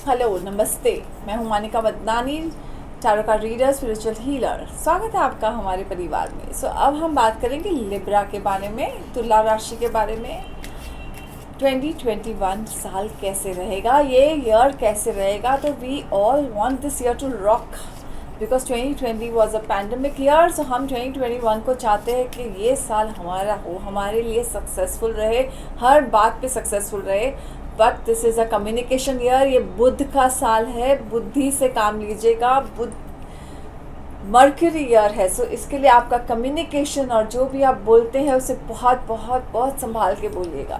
Hello नमस्ते, मैं हूं Manika Madnani, tarot card reader, spiritual healer. स्वागत है आपका हमारे परिवार में। अब हम बात करेंगे लिब्रा के बारे में, तुला राशि के बारे में। 2021 साल कैसे रहेगा, ये ईयर कैसे रहेगा। तो we all want this year to rock because 2020 was a pandemic year. So हम 2021 को चाहते हैं कि ये साल हमारा हो, हमारे लिए सक्सेसफुल रहे, हर बात पे सक्सेसफुल रहे। But this is a communication year, ये बुध का साल है, बुद्धि से काम लीजिएगा। बुध मर्क्यूरी ईयर है। सो इसके लिए आपका कम्युनिकेशन और जो भी आप बोलते हैं उसे बहुत बहुत बहुत संभाल के बोलिएगा।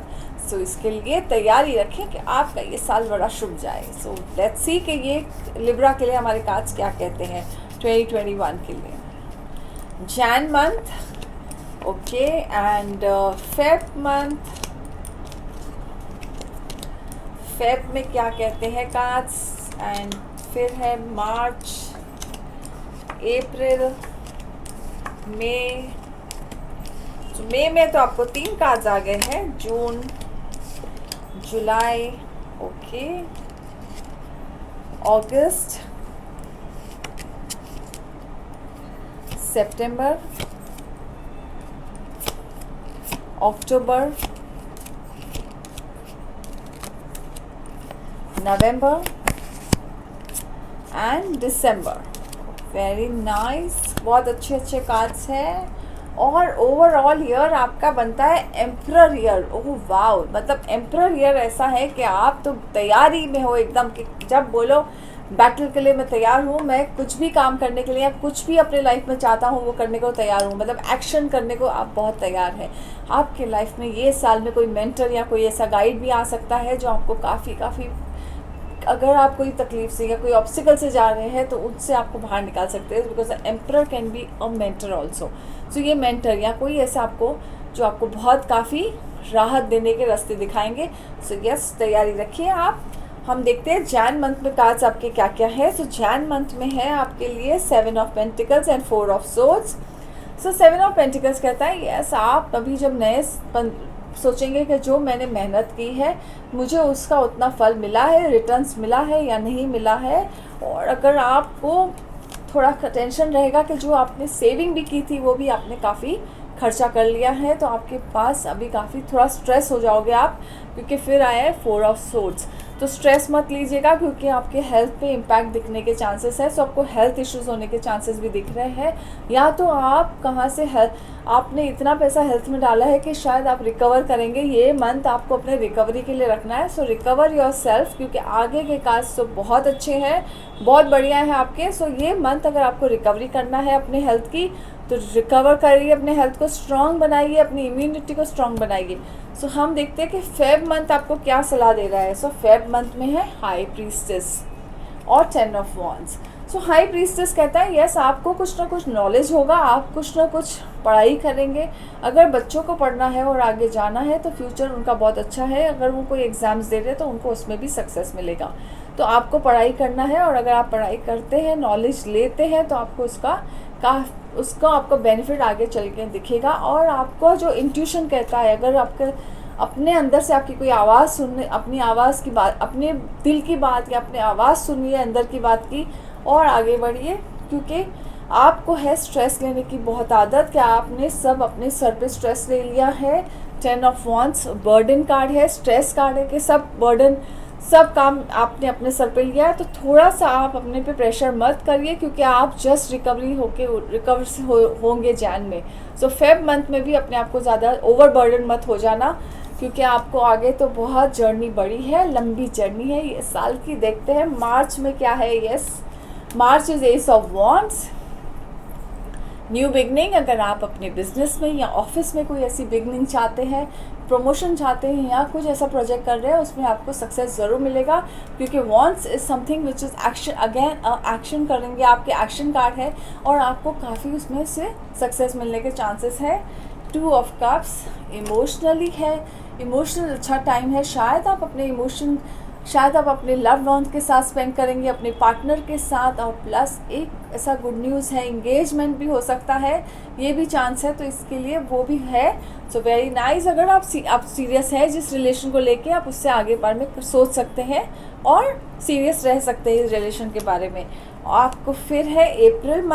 सो इसके लिए तैयारी रखें कि आपका ये साल बड़ा शुभ जाए। सो लेट्स सी कि ये लिब्रा के लिए हमारे कार्ड्स क्या कहते हैं 2021 के लिए। Jain month, okay, and Feb month. Feb में क्या कहते हैं कार्ड्स, एंड फिर है मार्च, अप्रैल, मई। तो मई में तो आपको 3 कार्ड्स आ गए हैं, जून, जुलाई, ओके, अगस्त, सितंबर, अक्टूबर, नवंबर एंड दिसंबर। वेरी नाइस, बहुत अच्छे अच्छे कार्ड्स हैं। और ओवरऑल ईयर आपका बनता है एम्परर ईयर। ओह वाओ, मतलब एम्परर ईयर ऐसा है कि आप तो तैयारी में हो एकदम, कि जब बोलो बैटल के लिए मैं तैयार हूँ, मैं कुछ भी काम करने के लिए या कुछ भी अपने लाइफ में चाहता हूँ वो करने को तैयार हूँ, मतलब एक्शन करने को आप बहुत तैयार हैं। आपके लाइफ में ये साल में कोई मेंटर या कोई ऐसा गाइड भी आ सकता है जो आपको काफ़ी अगर आप कोई तकलीफ से या कोई ऑब्स्टिकल से जा रहे हैं तो उससे आपको बाहर निकाल सकते हैं। Because emperor can be a mentor also. So ये मेंटर या कोई ऐसा आपको जो आपको बहुत काफ़ी राहत देने के रास्ते दिखाएंगे। सो यस, तैयारी रखिए आप। हम देखते हैं जैन मंथ में कार्ड्स आपके क्या क्या है। सो जैन मंथ में है आपके लिए 7 of pentacles and 4 of swords. So 7 of pentacles कहता है यस, आप अभी जब नए सोचेंगे कि जो मैंने मेहनत की है मुझे उसका उतना फल मिला है, रिटर्न्स मिला है या नहीं मिला है। और अगर आपको थोड़ा टेंशन रहेगा कि जो आपने सेविंग भी की थी वो भी आपने काफ़ी खर्चा कर लिया है, तो आपके पास अभी काफ़ी थोड़ा स्ट्रेस हो जाओगे आप, क्योंकि फिर आया है 4 ऑफ सोर्ड्स। तो स्ट्रेस मत लीजिएगा क्योंकि आपके हेल्थ पे इम्पैक्ट दिखने के चांसेस है। सो आपको हेल्थ इश्यूज़ होने के चांसेस भी दिख रहे हैं, या तो आप कहाँ से आपने इतना पैसा हेल्थ में डाला है कि शायद आप रिकवर करेंगे। ये मंथ आपको अपने रिकवरी के लिए रखना है। सो रिकवर योर सेल्फ, क्योंकि आगे के कार्ड्स तो बहुत अच्छे हैं, बहुत बढ़िया है आपके। सो ये मंथ अगर आपको रिकवरी करना है अपने हेल्थ की तो रिकवर करिए, अपने हेल्थ को स्ट्रॉन्ग बनाइए, अपनी इम्यूनिटी को स्ट्रॉन्ग बनाइए। सो हम देखते हैं कि फेब मंथ आपको क्या सलाह दे रहा है। सो फेब मंथ में है हाई प्रीस्टेस और 10 of wands. So high priestess कहता है यस, आपको कुछ ना कुछ नॉलेज होगा, आप कुछ ना कुछ पढ़ाई करेंगे। अगर बच्चों को पढ़ना है और आगे जाना है तो फ्यूचर उनका बहुत अच्छा है। अगर वो कोई एग्ज़ाम्स दे रहे हैं तो उनको उसमें भी सक्सेस मिलेगा। तो आपको पढ़ाई करना है, और अगर आप पढ़ाई करते हैं, नॉलेज लेते हैं, तो आपको उसका आपको बेनिफिट आगे चल के दिखेगा। और आपको जो इंट्यूशन कहता है, अगर आपके अपने अंदर से आपकी कोई आवाज़ सुनने, अपनी आवाज़ की बात, अपने दिल की बात या अपने आवाज़ सुनिए अंदर की बात की और आगे बढ़िए। क्योंकि आपको है स्ट्रेस लेने की बहुत आदत, कि आपने सब अपने सर पे स्ट्रेस ले लिया है। 10 ऑफ वॉन्ड्स बर्डन कार्ड है, स्ट्रेस कार्ड है कि सब बर्डन, सब काम आपने अपने सर पे लिया है। तो थोड़ा सा आप अपने पे प्रेशर मत करिए, क्योंकि आप जस्ट रिकवर होंगे जैन में। सो फेब मंथ में भी अपने आप को ज़्यादा ओवर बर्डन मत हो जाना, क्योंकि आपको आगे तो बहुत जर्नी बड़ी है, लंबी जर्नी है ये साल की। देखते हैं मार्च में क्या है। Yes, March is S of wands, new beginning. अगर आप अपने बिजनेस में या ऑफिस में कोई ऐसी बिगनिंग चाहते हैं, प्रमोशन चाहते हैं या कुछ ऐसा प्रोजेक्ट कर रहे हैं, उसमें आपको सक्सेस ज़रूर मिलेगा। क्योंकि wants is something which is action, again action करेंगे, आपके एक्शन कार्ड है और आपको काफ़ी उसमें से सक्सेस मिलने के चांसेस है। 2 ऑफ कप्स इमोशनली है, इमोशनल अच्छा टाइम है। शायद आप अपने इमोशन शायद आप अपने लव वंस के साथ स्पेंड करेंगे, अपने पार्टनर के साथ, और प्लस एक ऐसा गुड न्यूज़ है, इंगेजमेंट भी हो सकता है, ये भी चांस है, तो इसके लिए वो भी है। So very nice. अगर आप सीरियस है जिस रिलेशन को लेके, आप उससे आगे बारे में सोच सकते हैं और सीरियस रह सकते हैं इस रिलेशन के बारे में। आपको फिर है April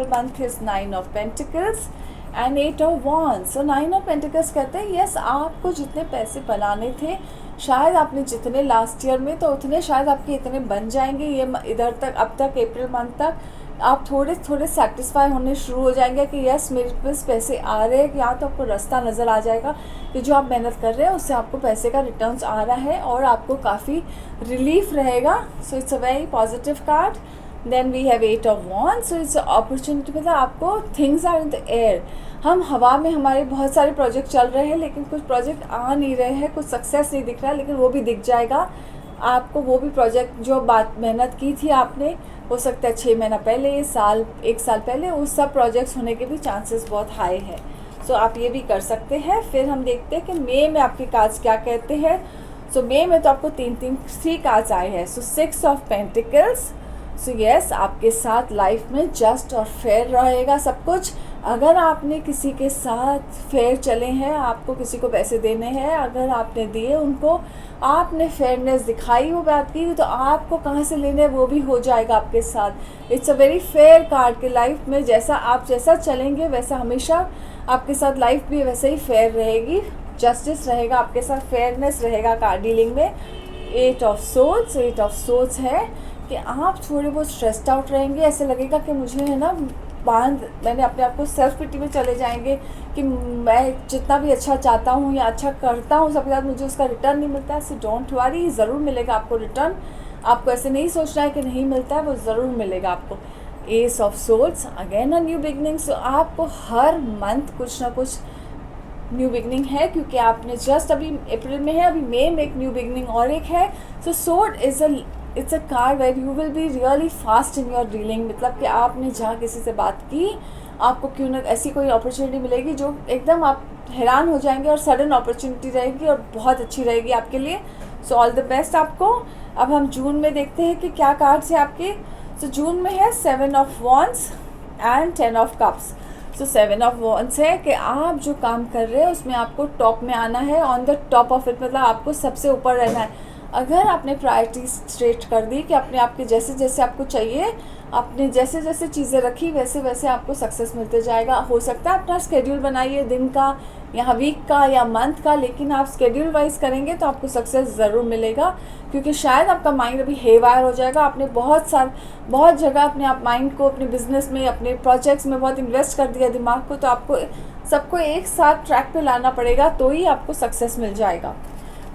month is 9 of pentacles and 8 of wands. So 9 of pentacles कहते हैं यस, आपको जितने पैसे बनाने थे, शायद आपने जितने लास्ट ईयर में, तो उतने शायद आपके इतने बन जाएंगे ये इधर तक। अब तक अप्रैल मंथ तक आप थोड़े थोड़े सेटिस्फाई होने शुरू हो जाएंगे कि यस मेरे पास पैसे आ रहे हैं, या तो आपको रास्ता नज़र आ जाएगा कि जो आप मेहनत कर रहे हैं उससे आपको पैसे का रिटर्न्स आ रहा है और आपको काफ़ी रिलीफ रहेगा। So it's a very positive card. Then we have 8 of wands. So it's opportunity, मतलब आपको things are in the air. हम हवा में, हमारे बहुत सारे प्रोजेक्ट चल रहे हैं लेकिन कुछ प्रोजेक्ट आ नहीं रहे हैं, कुछ सक्सेस नहीं दिख रहा है, लेकिन वो भी दिख जाएगा आपको। वो भी प्रोजेक्ट जो बात मेहनत की थी आपने, हो सकता है 6 महीना पहले, एक साल पहले, उस सब प्रोजेक्ट्स होने के भी चांसेस बहुत हाई है। सो आप ये भी कर सकते हैं। फिर हम देखते हैं कि मई में आपके कार्ड्स क्या कहते हैं। सो मई में तो आपको 3 कार्ड्स आए हैं। सो 6 ऑफ पेंटिकल्स। सो यस, आपके साथ लाइफ में जस्ट और फेयर रहेगा सब कुछ। अगर आपने किसी के साथ फेयर चले हैं, आपको किसी को पैसे देने हैं, अगर आपने दिए उनको, आपने फेयरनेस दिखाई, वो बात की, तो आपको कहाँ से लेने वो भी हो जाएगा आपके साथ। It's a very fair card के लाइफ में जैसा चलेंगे वैसा हमेशा आपके साथ लाइफ भी वैसे ही फेयर रहेगी, जस्टिस रहेगा आपके साथ, फेयरनेस रहेगा कार्ड डीलिंग में। 8 ऑफ सोर्ड्स है कि आप थोड़े बहुत स्ट्रेस्ड आउट रहेंगे। ऐसे लगेगा कि मुझे है ना मैंने अपने आप को सेल्फ पिटी में चले जाएंगे कि मैं जितना भी अच्छा चाहता हूँ या अच्छा करता हूँ सबके साथ, मुझे उसका रिटर्न नहीं मिलता है। सो डोंट वरी, ज़रूर मिलेगा आपको रिटर्न। आपको ऐसे नहीं सोचना है कि नहीं मिलता है, वो ज़रूर मिलेगा आपको। Ace of swords, again a new beginning. So आपको हर मंथ कुछ ना कुछ न्यू बिगनिंग है, क्योंकि आपने जस्ट अभी अप्रैल में है, अभी मई में एक न्यू बिगनिंग और एक है। So sword it's a card where you will be really fast in your dealing. मतलब कि आपने जहाँ किसी से बात की, आपको क्यों ना ऐसी कोई अपॉर्चुनिटी मिलेगी जो एकदम आप हैरान हो जाएंगे, और सडन अपॉर्चुनिटी रहेगी और बहुत अच्छी रहेगी आपके लिए। सो ऑल द बेस्ट आपको। अब हम जून में देखते हैं कि क्या कार्ड्स है आपके। सो जून में है 7 of wands and 10 of cups. So 7 of wands है कि आप जो काम कर रहे हैं उसमें आपको टॉप में आना है, on the top of it, मतलब आपको सबसे ऊपर रहना है। अगर आपने प्रायोरिटी स्ट्रेट कर दी कि अपने आप के जैसे जैसे आपको चाहिए, आपने जैसे जैसे चीज़ें रखी वैसे वैसे आपको सक्सेस मिलते जाएगा। हो सकता है अपना स्केड्यूल बनाइए दिन का या वीक का या मंथ का, लेकिन आप स्केड्यूल वाइज करेंगे तो आपको सक्सेस ज़रूर मिलेगा, क्योंकि शायद आपका माइंड अभी हेवायर हो जाएगा। आपने बहुत जगह अपने आप माइंड को अपने बिजनेस में, अपने प्रोजेक्ट्स में बहुत इन्वेस्ट कर दिया दिमाग को, तो आपको सबको एक साथ ट्रैक पे लाना पड़ेगा, तो ही आपको सक्सेस मिल जाएगा।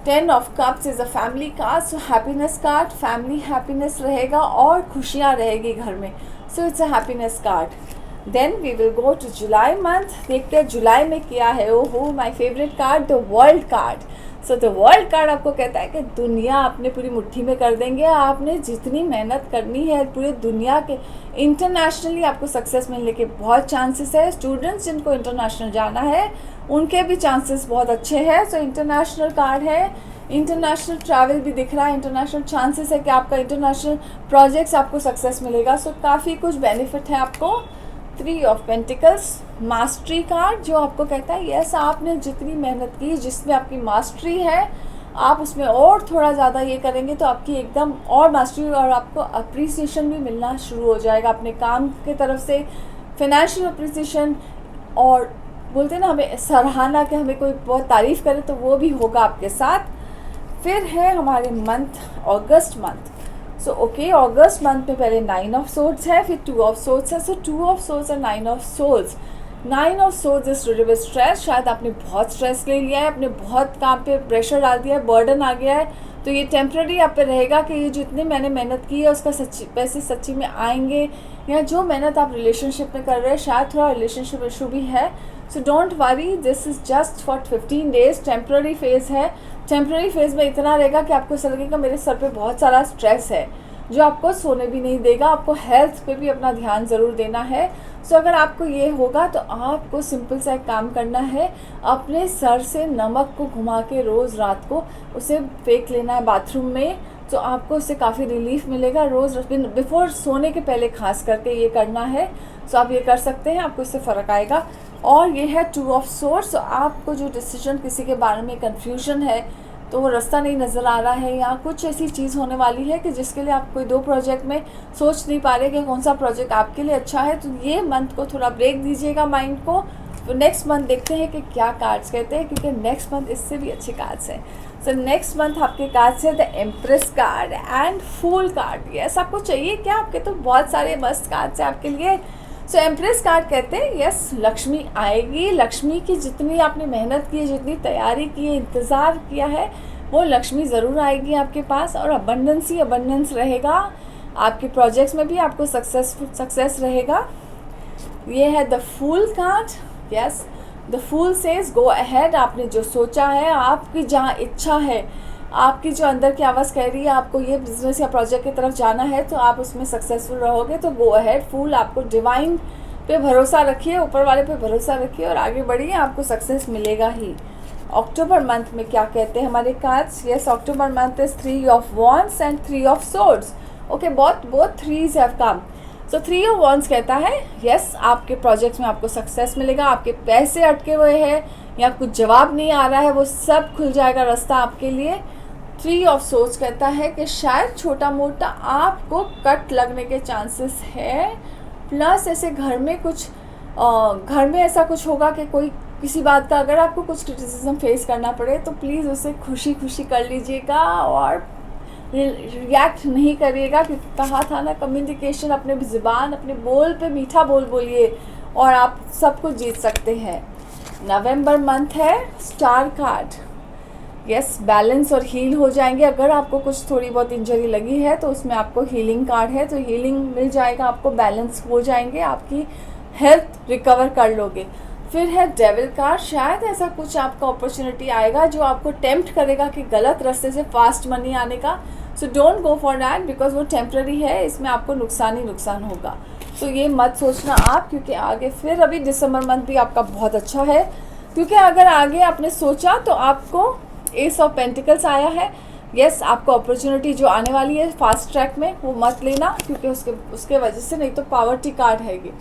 10 of cups is a family card. So happiness card, family happiness रहेगा और खुशियाँ रहेगी घर में। So it's a happiness card. Then we will go to July month. देखते हैं जुलाई में क्या है। ओहो, my favourite card, the world card. So the world card आपको कहता है कि दुनिया आपने पूरी मुट्ठी में कर देंगे। आपने जितनी मेहनत करनी है पूरी दुनिया के, इंटरनेशनली आपको सक्सेस मिलने के बहुत चांसेस है। स्टूडेंट्स जिनको इंटरनेशनल जाना है उनके भी चांसेस बहुत अच्छे हैं। सो इंटरनेशनल कार्ड है, इंटरनेशनल ट्रैवल भी दिख रहा है, इंटरनेशनल चांसेस है कि आपका इंटरनेशनल प्रोजेक्ट्स आपको सक्सेस मिलेगा। सो काफ़ी कुछ बेनिफिट है आपको। 3 ऑफ पेंटिकल्स, मास्टरी कार्ड, जो आपको कहता है यस आपने जितनी मेहनत की, जिसमें आपकी मास्टरी है, आप उसमें और थोड़ा ज़्यादा ये करेंगे तो आपकी एकदम और मास्टरी, और आपको अप्रिसिएशन भी मिलना शुरू हो जाएगा अपने काम की तरफ से, फाइनेंशियल अप्रिसिएशन, और बोलते हैं ना हमें सराहना कि हमें कोई बहुत तारीफ़ करे, तो वो भी होगा आपके साथ। फिर है हमारे मंथ अगस्त मंथ। सो ओके, अगस्त मंथ में पहले 9 ऑफ सोर्ड्स है, फिर 2 ऑफ सोर्ड्स है। सो 2 ऑफ सोर्ड्स और 9 of swords. 9 of swords is to do with stress. शायद आपने बहुत स्ट्रेस ले लिया है, आपने बहुत काम पे प्रेशर डाल दिया है, बर्डन आ गया है, तो ये टेम्प्रेरी आप पे रहेगा कि ये जितनी मैंने मेहनत की है उसका पैसे सच्ची में आएंगे, या जो मेहनत आप रिलेशनशिप में कर रहे हैं, शायद थोड़ा रिलेशनशिप इशू भी है। So don't worry, this is just for 15 days, temporary phase है। टेम्प्रेरी फेज़ में इतना रहेगा कि आपको ऐसा लगेगा मेरे सर पे बहुत सारा स्ट्रेस है, जो आपको सोने भी नहीं देगा। आपको हेल्थ पे भी अपना ध्यान ज़रूर देना है। सो अगर आपको ये होगा तो आपको सिंपल सा एक काम करना है, अपने सर से नमक को घुमा के रोज़ रात को उसे फेंक लेना है बाथरूम में। तो आपको उससे काफ़ी रिलीफ मिलेगा। रोज़ बिफोर सोने के पहले खास करके ये करना है। सो आप ये कर सकते हैं, आपको इससे फ़र्क आएगा। और ये है 2 ऑफ सोर्ड्स। आपको जो डिसीजन किसी के बारे में कन्फ्यूजन है, तो वो रास्ता नहीं नज़र आ रहा है, या कुछ ऐसी चीज़ होने वाली है कि जिसके लिए आप कोई 2 प्रोजेक्ट में सोच नहीं पा रहे कि कौन सा प्रोजेक्ट आपके लिए अच्छा है, तो ये मंथ को थोड़ा ब्रेक दीजिएगा माइंड को। तो नेक्स्ट मंथ देखते हैं कि क्या कार्ड्स कहते हैं, क्योंकि नेक्स्ट मंथ इससे भी अच्छे कार्ड्स हैं। सो नेक्स्ट मंथ आपके कार्ड्स है the empress card and fool card. Yes, आपको चाहिए क्या? आपके तो बहुत सारे मस्त कार्ड्स हैं आपके लिए। सो एम्प्रेस कार्ड कहते हैं यस, लक्ष्मी आएगी। लक्ष्मी की जितनी आपने मेहनत की है, जितनी तैयारी की है, इंतज़ार किया है, वो लक्ष्मी ज़रूर आएगी आपके पास। और अबंडेंस ही अबंडेंस रहेगा आपके प्रोजेक्ट्स में भी, आपको सक्सेस रहेगा। ये है the fool card. Yes, the fool says go ahead. आपने जो सोचा है, आपकी जहाँ इच्छा है, आपकी जो अंदर की आवाज़ कह रही है आपको ये बिजनेस या प्रोजेक्ट की तरफ जाना है, तो आप उसमें सक्सेसफुल रहोगे। तो गो अहेड फूल। आपको डिवाइन पे भरोसा रखिए, ऊपर वाले पे भरोसा रखिए और आगे बढ़िए, आपको सक्सेस मिलेगा ही। अक्टूबर मंथ में क्या कहते हैं हमारे cards? Yes, October month is 3 of wands and 3 of swords. Okay, बहुत 3s have come. So 3 of wands कहता है यस, आपके प्रोजेक्ट्स में आपको सक्सेस मिलेगा। आपके पैसे अटके हुए हैं या कुछ जवाब नहीं आ रहा है, वो सब खुल जाएगा रास्ता आपके लिए। 3 ऑफ सोर्ड्स कहता है कि शायद छोटा मोटा आपको कट लगने के चांसेस है, प्लस ऐसे घर में ऐसा कुछ होगा कि कोई किसी बात का अगर आपको कुछ क्रिटिसिज्म फेस करना पड़े तो प्लीज़ उसे खुशी खुशी कर लीजिएगा और रिएक्ट नहीं करिएगा, क्योंकि कहा था ना, कम्युनिकेशन, अपने ज़ुबान, अपने बोल पे मीठा बोल बोलिए और आप सब कुछ जीत सकते हैं। नवंबर मंथ है स्टार कार्ड। यस, बैलेंस और हील हो जाएंगे। अगर आपको कुछ थोड़ी बहुत इंजरी लगी है तो उसमें आपको हीलिंग कार्ड है, तो हीलिंग मिल जाएगा आपको, बैलेंस हो जाएंगे, आपकी हेल्थ रिकवर कर लोगे। फिर है डेविल कार्ड। शायद ऐसा कुछ आपका अपॉर्चुनिटी आएगा जो आपको टेम्प्ट करेगा कि गलत रास्ते से फास्ट मनी आने का। So don't go for that, because वो टेम्प्रेरी है, इसमें आपको नुकसान ही नुकसान होगा। तो ये मत सोचना आप, क्योंकि आगे फिर अभी दिसंबर मंथ भी आपका बहुत अच्छा है, क्योंकि अगर आगे आपने सोचा तो आपको एस ऑफ पेंटिकल्स आया है। यस, आपको अपॉर्चुनिटी जो आने वाली है फास्ट ट्रैक में, वो मत लेना, क्योंकि उसके वजह से, नहीं तो पावर्टी कार्ड है ये,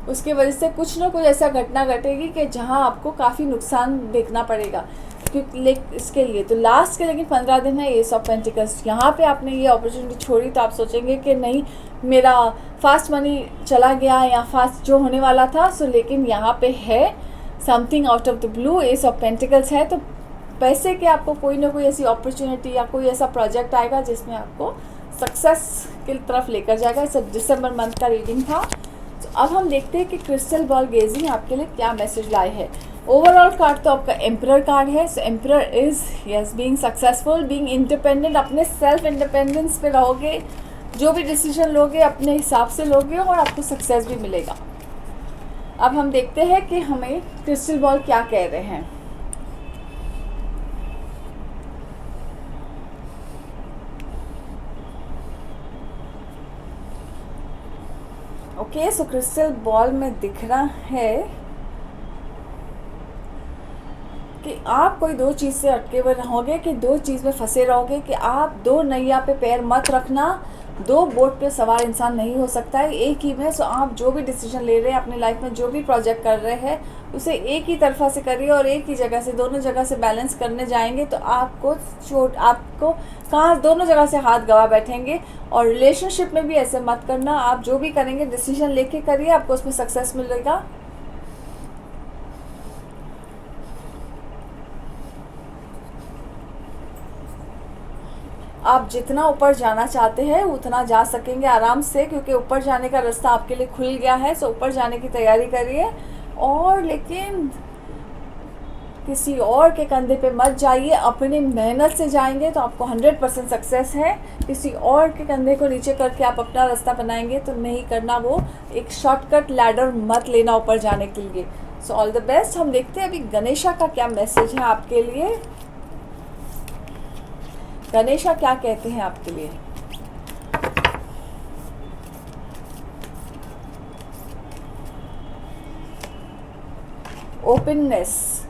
उसके वजह से कुछ ना कुछ ऐसा घटना घटेगी कि जहां आपको काफ़ी नुकसान देखना पड़ेगा। क्योंकि इसके लिए तो लास्ट के लेकिन 15 दिन है एस ऑफ पेंटिकल्स। यहाँ पे आपने ये अपॉर्चुनिटी छोड़ी तो आप सोचेंगे कि नहीं, मेरा फास्ट मनी चला गया या फास्ट जो होने वाला था। सो लेकिन यहाँ पे है something out of the blue, S of pentacles है, तो पैसे के आपको कोई ना कोई ऐसी अपॉर्चुनिटी या कोई ऐसा प्रोजेक्ट आएगा जिसमें आपको सक्सेस की तरफ लेकर जाएगा। इस दिसंबर मंथ का रीडिंग था। तो अब हम देखते हैं कि क्रिस्टल बॉल गेजिंग आपके लिए क्या मैसेज लाए है। ओवरऑल कार्ड तो आपका एम्परर कार्ड है। So emperor is yes, being successful, being independent, अपने सेल्फ इंडिपेंडेंस पे रहोगे, जो भी डिसीजन लोगे अपने हिसाब से लोगे और आपको सक्सेस भी मिलेगा। अब हम देखते हैं कि हमें क्रिस्टल बॉल क्या कह रहे हैं। ओके, सो क्रिस्टल बॉल में दिख रहा है कि आप कोई 2 चीज़ से अटके हुए रहोगे, कि 2 चीज़ में फंसे रहोगे, कि आप 2 नैया पे पैर मत रखना। 2 बोट पे सवार इंसान नहीं हो सकता है, एक ही में। सो आप जो भी डिसीजन ले रहे हैं अपनी लाइफ में, जो भी प्रोजेक्ट कर रहे हैं, उसे एक ही तरफा से करिए और एक ही जगह से, दोनों जगह से बैलेंस करने जाएंगे तो आपको कहाँ दोनों जगह से हाथ गवा बैठेंगे। और रिलेशनशिप में भी ऐसे मत करना, आप जो भी करेंगे डिसीजन लेके करिए, आपको उसमें सक्सेस मिलेगा। आप जितना ऊपर जाना चाहते हैं उतना जा सकेंगे आराम से, क्योंकि ऊपर जाने का रास्ता आपके लिए खुल गया है। सो ऊपर जाने की तैयारी करिए, और लेकिन किसी और के कंधे पे मत जाइए, अपनी मेहनत से जाएंगे तो आपको 100% सक्सेस है। किसी और के कंधे को नीचे करके आप अपना रास्ता बनाएंगे तो नहीं करना, वो एक शॉर्टकट लैडर मत लेना ऊपर जाने के लिए। सो ऑल द बेस्ट। हम देखते हैं अभी गणेशा का क्या मैसेज है आपके लिए। गणेशा क्या कहते हैं आपके लिए। ओपननेस,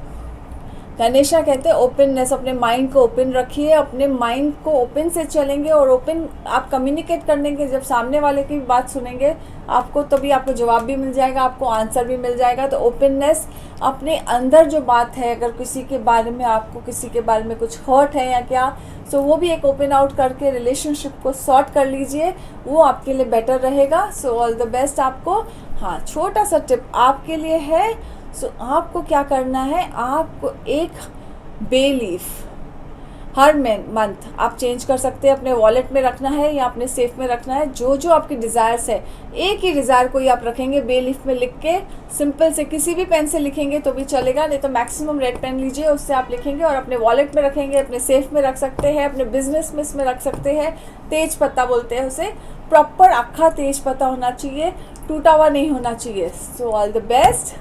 गणेशा कहते हैं ओपननेस, अपने माइंड को ओपन रखिए, अपने माइंड को ओपन से चलेंगे और ओपन आप कम्युनिकेट करने के, जब सामने वाले की बात सुनेंगे आपको, तभी आपको जवाब भी मिल जाएगा, आपको आंसर भी मिल जाएगा। तो ओपननेस, अपने अंदर जो बात है, अगर किसी के बारे में आपको किसी के बारे में कुछ हर्ट है या क्या, सो वो भी एक ओपन आउट करके रिलेशनशिप को सॉर्ट कर लीजिए, वो आपके लिए बेटर रहेगा। सो ऑल द बेस्ट आपको। हाँ, छोटा सा टिप आपके लिए है। सो आपको क्या करना है, आपको एक बे लीफ हर मंथ आप चेंज कर सकते हैं, अपने वॉलेट में रखना है या अपने सेफ में रखना है। जो जो आपकी डिज़ायर्स है, एक ही डिज़ायर को ही आप रखेंगे बे लीफ में लिख के, सिंपल से किसी भी पेन से लिखेंगे तो भी चलेगा, नहीं तो मैक्सिमम रेड पेन लीजिए, उससे आप लिखेंगे और अपने वॉलेट में रखेंगे, अपने सेफ में रख सकते हैं, अपने बिजनेस में इसमें रख सकते हैं। तेज पत्ता बोलते हैं उसे, प्रॉपर अक्खा तेज पत्ता होना चाहिए, टूटा हुआ नहीं होना चाहिए। So all the best.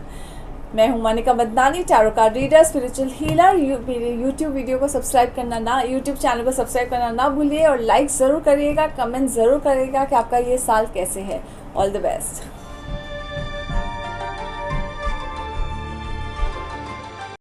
मैं हूं Monika Madnani, tarot card reader, spiritual healer. मेरे यूट्यूब वीडियो को सब्सक्राइब करना ना, यूट्यूब चैनल को सब्सक्राइब करना ना भूलिए और लाइक ज़रूर करिएगा, कमेंट ज़रूर करिएगा कि आपका ये साल कैसे है। All the best.